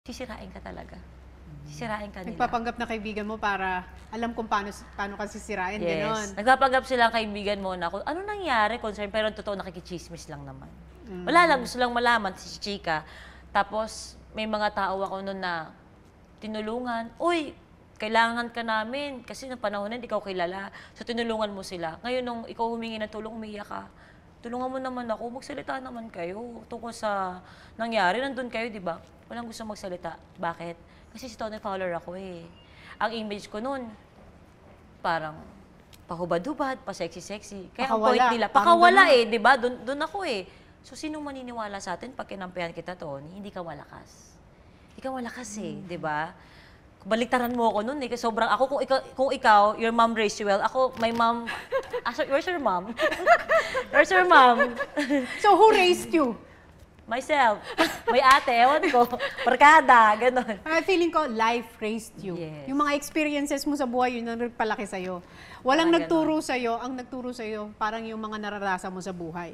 Sisirain ka talaga. Sisirain ka nila. Nagpapanggap na kaibigan mo para alam kung paano ka sisirain, gano'n. Nagpapanggap sila kaibigan mo na kung ano nangyari, concern, pero totoo nakikichismis lang naman. Wala lang, gusto lang malaman si chika. Tapos, may mga tao ako noon na tinulungan. Uy, kailangan ka namin. Kasi ng panahon na hindi ka kilala. So, tinulungan mo sila. Ngayon, nung ikaw humingi ng tulong, umiyak ka. Tulungan mo naman ako, magsalita naman kayo. Tungkol sa nangyari, nandun kayo, di ba? Walang gusto magsalita. Bakit? Kasi si Tony Fowler ako eh. Ang image ko noon, parang pahubad-hubad, pa-sexy-sexy. Kaya ang point nila, pakawala eh, di ba? Doon ako eh. So, sino maniniwala sa atin pag kinampihan kita, Tony? Hindi ka malakas. Hindi ka malakas eh, di ba? Baliktaran mo ako noon eh. Sobrang ako, kung ikaw, your mom raised you well. Ako, my mom, where's your mom? Where's your mom? So, who raised you? Myself. May ate, ewan ko. Barkada, gano'n. Feeling ko, life raised you. Yes. Yung mga experiences mo sa buhay, yun ang nagpalaki sa'yo. Walang nagturo sa'yo, ang nagturo sa'yo, parang yung mga nararasa mo sa buhay.